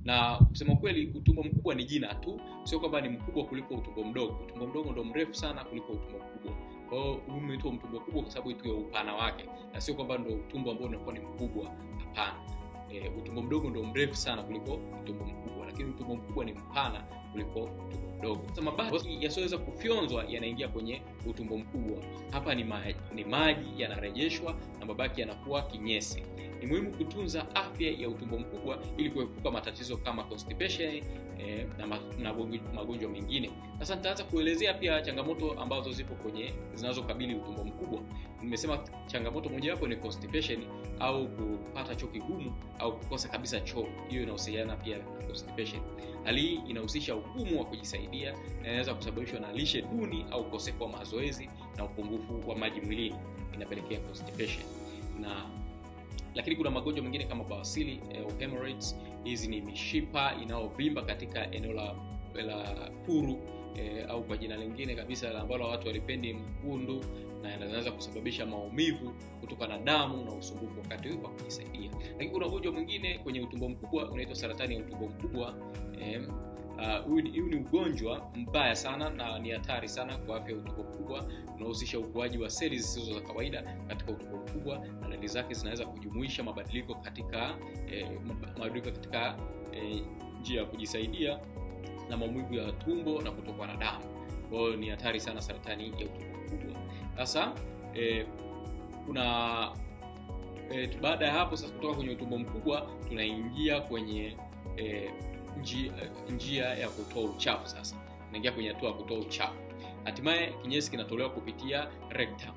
Na kusema kweli utumbo mkubwa ni jina tu, sio kwamba ni mkubwa kuliko utumbo mdogo. Utumbo mdogo ndio mrefu sana kuliko utumbo mkubwa. Kwa hiyo umeitwa utumbo mkubwa kwa sababu itu ya upana wake, na sio kwamba ndio utumbo ambao unakuwa ni mkubwa. Hapana. Utumbo mdogo ndio mrefu sana kuliko utumbo mkubwa, lakini utumbo mkubwa ni mpana kuliko utumbo mdogo. Sasa mabaki yasioweza kufyonzwa yanaingia kwenye utumbo mkubwa. Hapa ni maji yanarejeshwa na mabaki yanakuwa kinyesi. Ni muhimu kutunza afya ya utumbo mkubwa ili kuepuka matatizo kama constipation na magonjwa mengine. Sasa nitaanza kuelezea pia changamoto ambazo zipo zinazokabili utumbo mkubwa. Nimesema changamoto moja wapo ni constipation au kupata choo kigumu au kukosa kabisa choo. Hiyo inahusiana pia na constipation. Hali hii inahusisha ugumu wa kujisaidia na inaweza kusababishwa na lishe duni au ukosefu wa mazoezi na upungufu wa maji mwilini, inapelekea constipation. Lakini kuna magonjwa mengine kama bawasiri au hemorrhoids. Hizi ni mishipa inayovimba katika eneo la puru au kwa jina lingine kabisa ambalo watu walipendi mkundu, na inaweza kusababisha maumivu kutoka na damu na usumbufu wakati wa kujisaidia. Lakini kuna ugonjwa mwingine kwenye utumbo mkubwa unaitwa saratani ya utumbo mkubwa. Huu ni ugonjwa mbaya sana na ni hatari sana kwa afya ya utumbo mkubwa. Unahusisha ukuaji wa seli zisizo za kawaida katika utumbo mkubwa, na dalili zake zinaweza kujumuisha mabadiliko katika njia ya kujisaidia na maumivu ya tumbo na kutokwa na damu. Kwa hiyo ni hatari sana saratani ya utumbo mkubwa. Sasa baada ya hapo sasa, kutoka kwenye utumbo mkubwa tunaingia kwenye njia ya kutoa uchafu. Sasa tunaingia kwenye hatua ya kutoa uchafu. Hatimaye kinyesi kinatolewa kupitia rectum.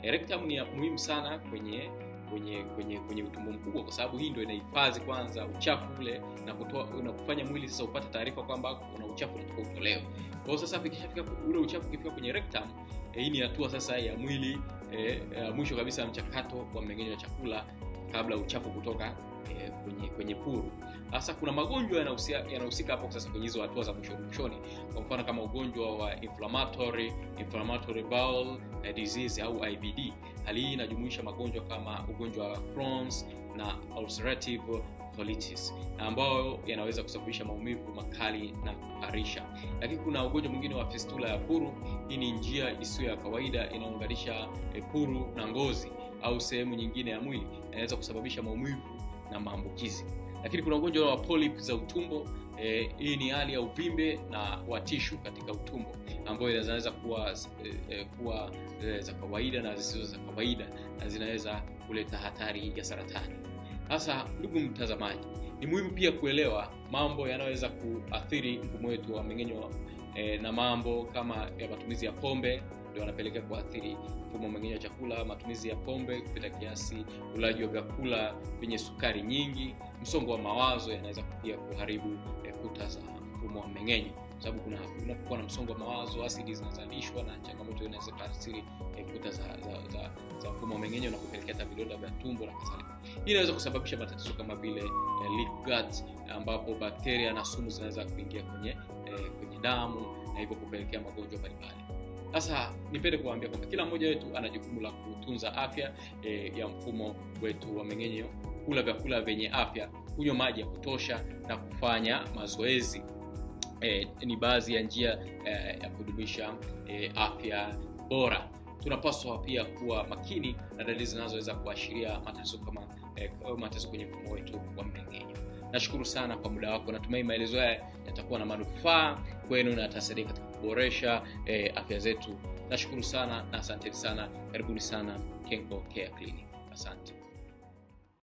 Rectum ni muhimu sana kwenye utumbo mkubwa kwa sababu hii ndio inahifadhi kwanza uchafu ule na kufanya mwili sasa upate taarifa kwamba kuna uchafu unataka utolewe. Kwa sasa ikishafika ule uchafu ukifika kwenye rectum, hii ni hatua sasa ya mwili mwisho kabisa mchakato wa mmeng'enyo wa chakula kabla uchafu kutoka kwenye puru. Sasa kuna magonjwa yanahusika hapo sasa kwenye hizo hatua za mwishoni. Kwa mfano kama ugonjwa wa inflammatory bowel disease au IBD. Hali hii inajumuisha magonjwa kama ugonjwa wa Crohn's na ulcerative colitis, ambayo yanaweza kusababisha maumivu makali na kuharisha. Lakini kuna ugonjwa mwingine wa fistula ya puru. Hii ni njia isiyo ya kawaida inaunganisha puru na ngozi au sehemu nyingine ya mwili, inaweza kusababisha maumivu na maambukizi. Lakini kuna ugonjwa wa polyp za utumbo. Hii ni hali ya uvimbe na wa tishu katika utumbo ambayo inaweza kuwa za kawaida na zisizo za kawaida, na zinaweza kuleta hatari ya saratani. Sasa ndugu mtazamaji, ni muhimu pia kuelewa mambo yanayoweza kuathiri mfumo wetu wa mmeng'enyo, na mambo kama ya matumizi ya pombe ndio yanapelekea kuathiri mfumo wa mmeng'enyo wa chakula. Matumizi ya pombe kupita kiasi, ulaji wa vyakula vyenye sukari nyingi, msongo wa mawazo yanaweza pia kuharibu kuta za mfumo wa mmeng'enyo. Kwa sababu unapokuwa na msongo wa mawazo, asidi zinazalishwa na changamoto inaweza kuathiri kuta za mfumo wa mmeng'enyo na kupelekea hata vidonda vya tumbo na kadhalika. Hii inaweza kusababisha matatizo kama vile leak gut, ambapo bakteria na sumu zinaweza kuingia kwenye damu na hivyo kupelekea magonjwa mbalimbali. Sasa nipende kuambia kwamba kila mmoja wetu ana jukumu la kutunza afya ya mfumo wetu wa mmeng'enyo, kula vyakula vyenye afya, kunywa maji ya kutosha na kufanya mazoezi. Ni baadhi ya njia ya kudumisha afya bora. Tunapaswa pia kuwa makini na dalili zinazoweza kuashiria matatizo kama matatizo kwenye mfumo wetu wa mmeng'enyo. Nashukuru sana kwa muda wako. Natumai maelezo haya yatakuwa na manufaa kwenu na yatasaidia katika kuboresha afya zetu. Nashukuru sana na asante sana. Karibuni sana Kenko Care Clinic. Asante.